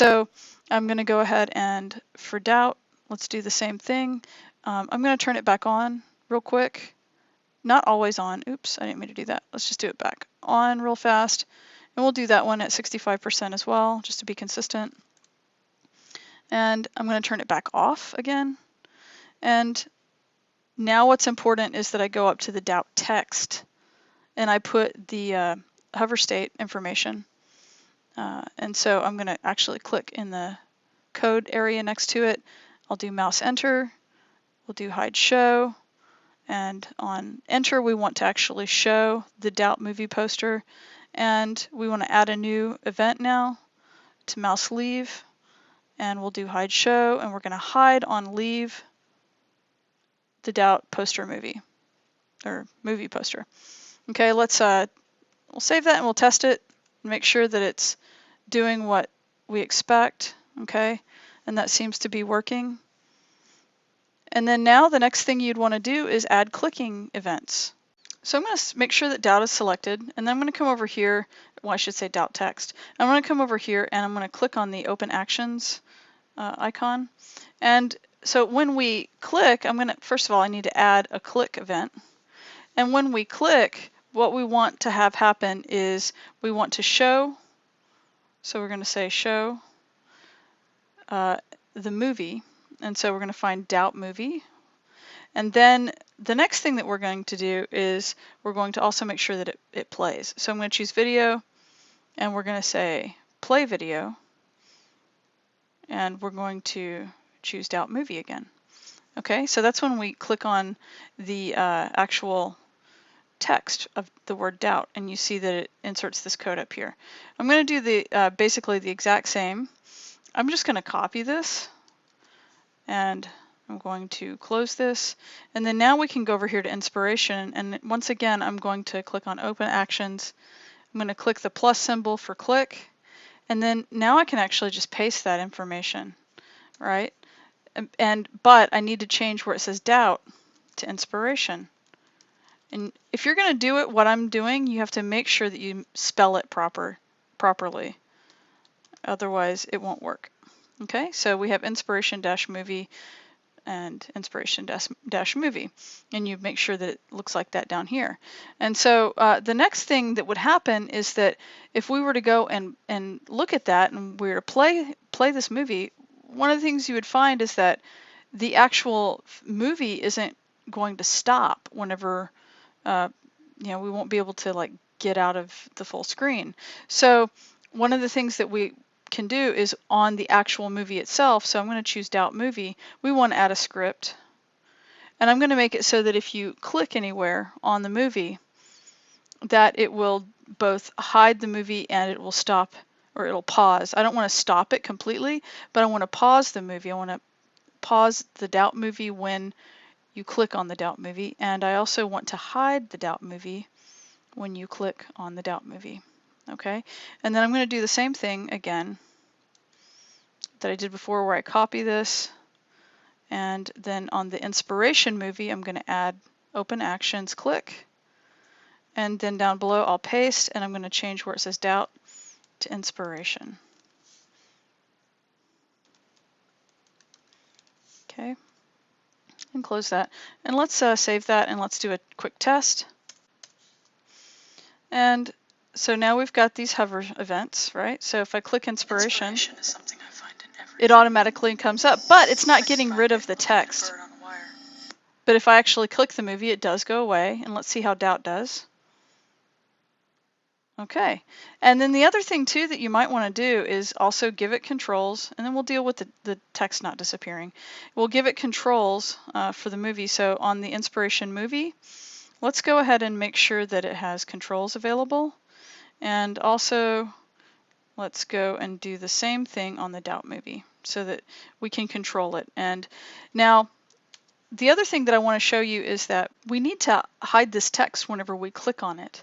So I'm going to go ahead and for doubt, let's do the same thing. I'm going to turn it back on real quick. Not always on. Oops, I didn't mean to do that. Let's just do it back on real fast. And we'll do that one at 65% as well, just to be consistent. And I'm going to turn it back off again. And now what's important is that I go up to the doubt text and I put the hover state information. And so I'm going to actually click in the code area next to it. I'll do mouse enter. We'll do hide show. And on enter, we want to actually show the doubt movie poster. And we want to add a new event now to mouse leave. And we'll do hide show. And we're going to hide on leave the doubt poster movie or movie poster. Okay, let's we'll save that and we'll test it and make sure that it's doing what we expect. Okay, and that seems to be working. And then now the next thing you'd want to do is add clicking events. So I'm going to make sure that doubt is selected, and then I'm going to come over here, well I should say doubt text. I'm going to come over here and I'm going to click on the open actions icon. And so when we click, first of all I need to add a click event. And when we click, what we want to have happen is we want to show, so we're going to say show the movie. And so we're going to find doubt movie. And then the next thing that we're going to do is we're going to also make sure that it plays. So I'm going to choose video and we're going to say play video. And we're going to choose doubt movie again. Okay, so that's when we click on the actual text of the word doubt and you see that it inserts this code up here. I'm going to do the basically the exact same. I'm just going to copy this and I'm going to close this, and then now we can go over here to inspiration, and once again I'm going to click on open actions. I'm going to click the plus symbol for click, and then now I can actually just paste that information, right? But I need to change where it says doubt to inspiration. And if you're going to do it what I'm doing, you have to make sure that you spell it properly. Otherwise it won't work. Okay, so we have inspiration dash movie and inspiration dash movie, and you make sure that it looks like that down here. And so the next thing that would happen is that if we were to go and look at that and we were to play this movie, one of the things you would find is that the actual movie isn't going to stop whenever you know, we won't be able to like get out of the full screen. So one of the things that we can do is on the actual movie itself. So I'm going to choose doubt movie. We want to add a script, and I'm going to make it so that if you click anywhere on the movie, that it will both hide the movie and it will stop, or it'll pause. I don't want to stop it completely, but I want to pause the movie. I want to pause the doubt movie when you click on the doubt movie, and I also want to hide the doubt movie when you click on the doubt movie. Okay, and then I'm going to do the same thing again that I did before, where I copy this, and then on the inspiration movie I'm going to add open actions click, and then down below I'll paste, and I'm going to change where it says doubt to inspiration. Okay, and close that, and let's save that, and let's do a quick test. And so now we've got these hover events, right? So if I click inspiration Is something I find in it automatically comes up, but it's not getting rid of the text. But if I actually click the movie, it does go away, and let's see how doubt does. Okay, and then the other thing too that you might want to do is also give it controls, and then we'll deal with the text not disappearing. We'll give it controls for the movie. So on the inspiration movie, let's go ahead and make sure that it has controls available, and also let's go and do the same thing on the doubt movie so that we can control it. And now the other thing that I want to show you is that we need to hide this text whenever we click on it.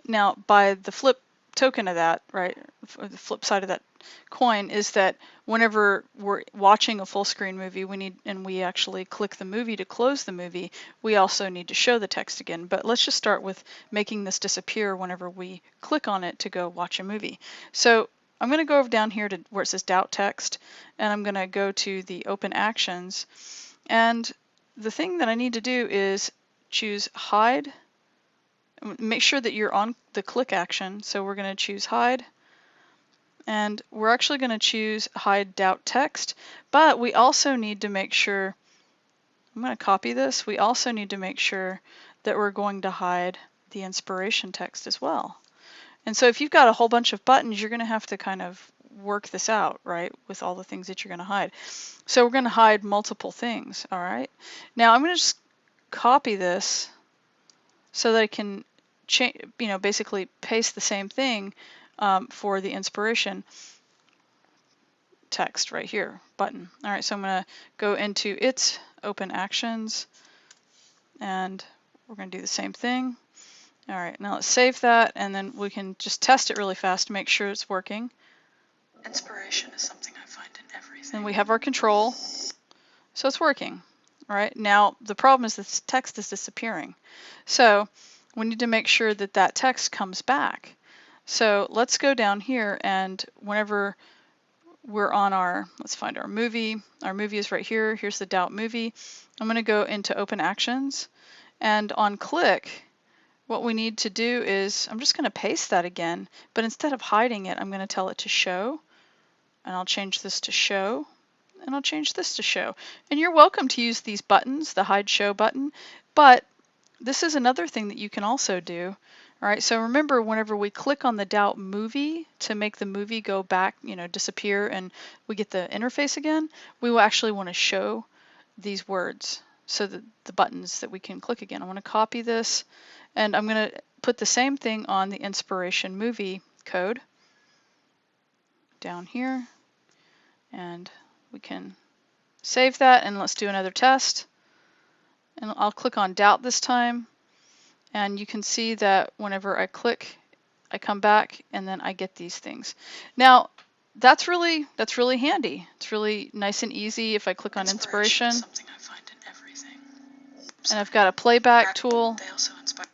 Now by the flip token of that, right, the flip side of that coin is that whenever we're watching a full screen movie, we actually click the movie to close the movie, we also need to show the text again. But let's just start with making this disappear whenever we click on it to go watch a movie. So I'm going to go over down here to where it says doubt text, and I'm going to go to the open actions. And the thing that I need to do is choose hide. Make sure that you're on the click action. So we're going to choose hide. And we're actually going to choose hide doubt text, but we also need to make sure, I'm going to copy this, we also need to make sure that we're going to hide the inspiration text as well. And so if you've got a whole bunch of buttons, you're going to have to kind of work this out, right, with all the things that you're going to hide. So we're going to hide multiple things, all right? Now I'm going to just copy this so that I can basically paste the same thing for the inspiration text right here, button. All right, so I'm going to go into its open actions, and we're going to do the same thing. All right, now let's save that, and then we can just test it really fast to make sure it's working. Inspiration is something I find in everything. And we have our control, so it's working. All right, now the problem is this text is disappearing. So we need to make sure that that text comes back. So let's go down here, and whenever we're on let's find our movie. Our movie is right here. Here's the doubt movie. I'm going to go into open actions, and on click, what we need to do is, I'm just going to paste that again, but instead of hiding it, I'm going to tell it to show, and I'll change this to show, and I'll change this to show. And you're welcome to use these buttons, the hide show button, but this is another thing that you can also do. All right, so remember, whenever we click on the doubt movie to make the movie go back, disappear, and we get the interface again, we will actually want to show these words, so that the buttons that we can click again. I want to copy this, and I'm going to put the same thing on the inspiration movie code down here, and we can save that, and let's do another test. And I'll click on doubt this time, and you can see that whenever I click, I come back, and then I get these things. Now, that's really handy. It's really nice and easy. If I click on inspiration, something I find in everything. and I've got a playback tool. They also inspire.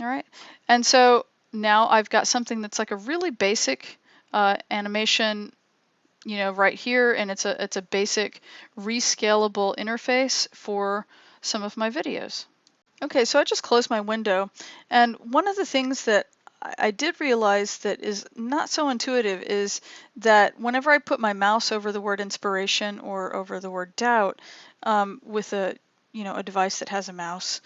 All right, and so now I've got something that's like a really basic animation, right here, and it's a basic rescalable interface for some of my videos. Okay, so I just closed my window, and one of the things that I did realize that is not so intuitive is that whenever I put my mouse over the word inspiration or over the word doubt with a device that has a mouse,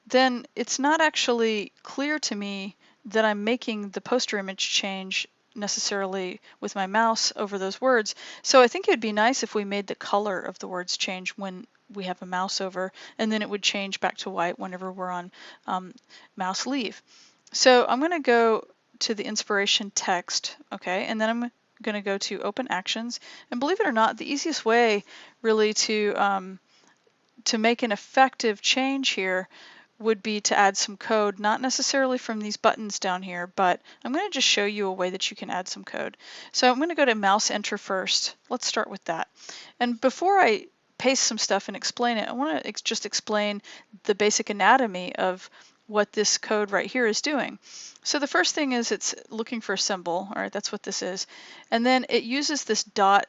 then it's not actually clear to me that I'm making the poster image change necessarily with my mouse over those words. So I think it would be nice if we made the color of the words change when we have a mouse over, and then it would change back to white whenever we're on mouse leave. So I'm going to go to the inspiration text, okay, and then I'm going to go to open actions. And believe it or not, the easiest way really to make an effective change here would be to add some code, not necessarily from these buttons down here, but I'm going to just show you a way that you can add some code. So I'm going to go to mouse enter first. Let's start with that. And before I paste some stuff and explain it, I want to just explain the basic anatomy of what this code right here is doing. So the first thing is it's looking for a symbol. All right, that's what this is. And then it uses this dot,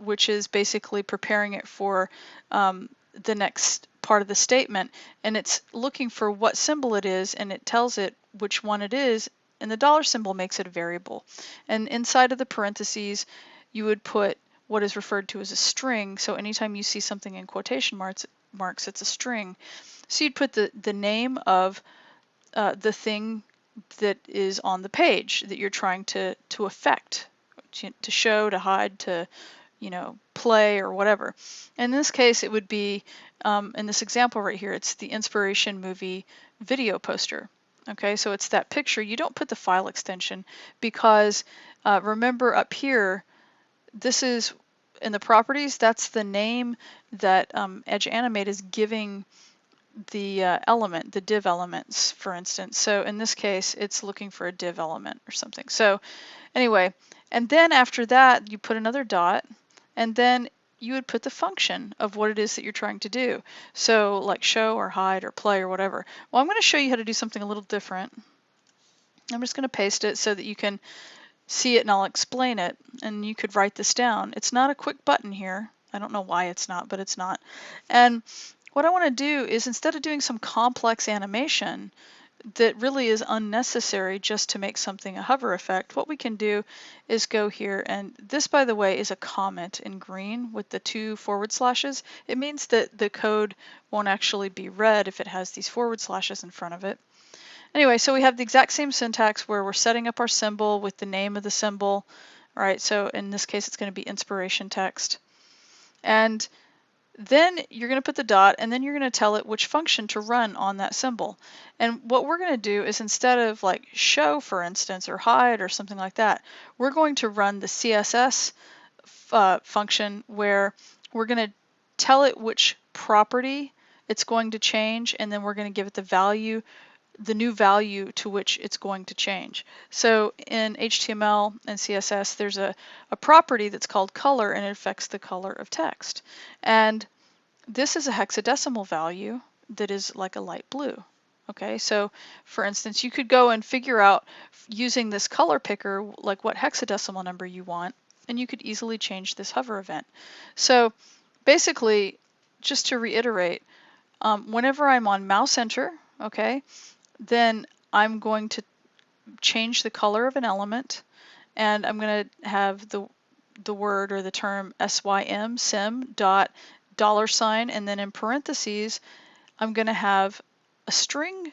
which is basically preparing it for the next part of the statement, and it's looking for what symbol it is, and it tells it which one it is, and the dollar symbol makes it a variable. And inside of the parentheses, you would put what is referred to as a string. So anytime you see something in quotation marks, it's a string. So you'd put the name of the thing that is on the page that you're trying to affect, to show, to hide, to play, or whatever. In this case, it would be, in this example right here, it's the inspiration movie video poster. Okay, so it's that picture. You don't put the file extension because remember up here, this is in the properties, that's the name that Edge Animate is giving the element, the div elements, for instance. So in this case, it's looking for a div element or something. So anyway, and then after that, you put another dot, and then you would put the function of what it is that you're trying to do. So like show or hide or play or whatever. Well, I'm going to show you how to do something a little different. I'm just going to paste it so that you can see it and I'll explain it, and you could write this down. It's not a quick button here. I don't know why it's not, but it's not. And what I want to do is, instead of doing some complex animation that really is unnecessary just to make something a hover effect, what we can do is go here, and this, by the way, is a comment in green with the 2 forward slashes. It means that the code won't actually be read if it has these forward slashes in front of it. Anyway, so we have the exact same syntax where we're setting up our symbol with the name of the symbol, right? So in this case, it's going to be inspiration text. And then you're going to put the dot, and then you're going to tell it which function to run on that symbol. And what we're going to do is, instead of like show, for instance, or hide or something like that, we're going to run the CSS function where we're going to tell it which property it's going to change, and then we're going to give it the value, the new value to which it's going to change. So in HTML and CSS, there's a property that's called color, and it affects the color of text. And this is a hexadecimal value that is like a light blue. Okay, so for instance, you could go and figure out using this color picker like what hexadecimal number you want, and you could easily change this hover event. So basically, just to reiterate, whenever I'm on mouse enter, okay, then I'm going to change the color of an element, and I'm going to have the word or the term sim dot $, and then in parentheses I'm going to have a string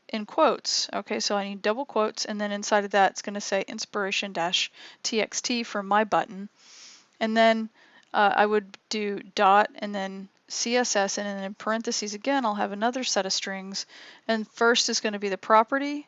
in quotes. Okay, so I need double quotes, and then inside of that it's going to say inspiration-txt for my button, and then I would do dot and then CSS, and then in parentheses again I'll have another set of strings, and first is going to be the property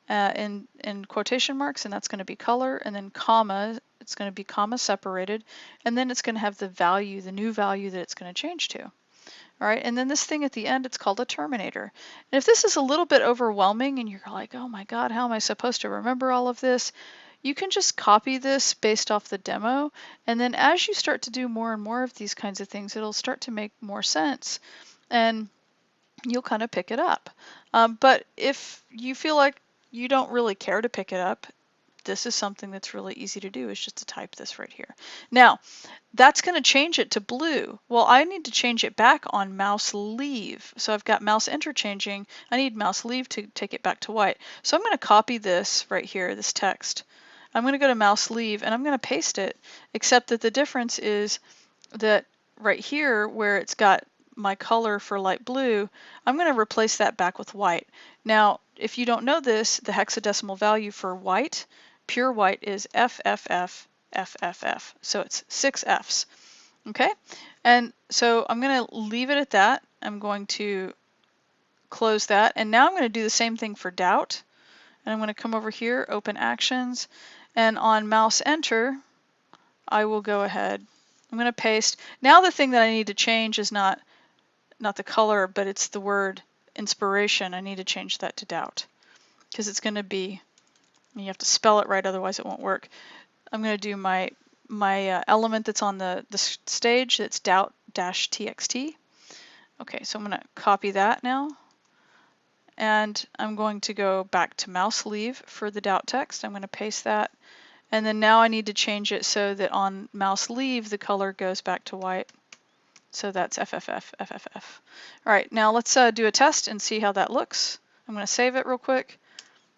in quotation marks, and that's going to be color, and then comma, it's going to be comma separated, and then it's going to have the value, the new value that it's going to change to. All right, and then this thing at the end, it's called a terminator. And if this is a little bit overwhelming and you're like, oh my God, how am I supposed to remember all of this? You can just copy this based off the demo, and then as you start to do more and more of these kinds of things, it'll start to make more sense, and you'll kind of pick it up. But if you feel like you don't really care to pick it up, this is something that's really easy to do, is just to type this right here. Now, that's going to change it to blue. Well, I need to change it back on mouse leave. So I've got mouse interchanging. I need mouse leave to take it back to white. So I'm going to copy this right here, this text. I'm going to go to mouse leave, and I'm going to paste it, except that the difference is that right here where it's got my color for light blue, I'm going to replace that back with white. Now, if you don't know this, the hexadecimal value for white, pure white, is FFF. So it's 6 Fs. Okay? And so I'm going to leave it at that. I'm going to close that. And now I'm going to do the same thing for doubt. And I'm going to come over here, open actions, and on mouse enter, I will go ahead. I'm going to paste. Now the thing that I need to change is not the color, but it's the word inspiration. I need to change that to doubt, because it's going to be, you have to spell it right, otherwise it won't work. I'm going to do my element that's on the stage, that's doubt-txt. Okay, so I'm going to copy that now, and I'm going to go back to mouse leave for the doubt text. I'm going to paste that, and then now I need to change it so that on mouse leave the color goes back to white. So that's FFF. All right, now let's do a test and see how that looks. I'm going to save it real quick.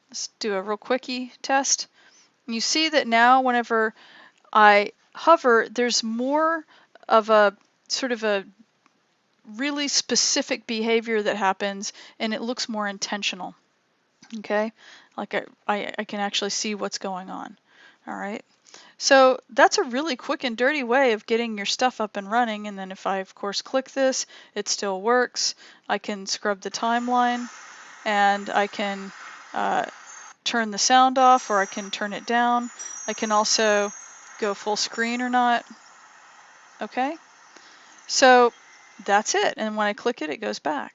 Let's do a real quickie test. You see that now whenever I hover, there's more of a sort of a really specific behavior that happens, and it looks more intentional. Okay, like I can actually see what's going on. All right. So that's a really quick and dirty way of getting your stuff up and running. And then if I, of course, click this, it still works. I can scrub the timeline, and I can turn the sound off, or I can turn it down. I can also go full screen or not. Okay, so that's it. And when I click it, it goes back.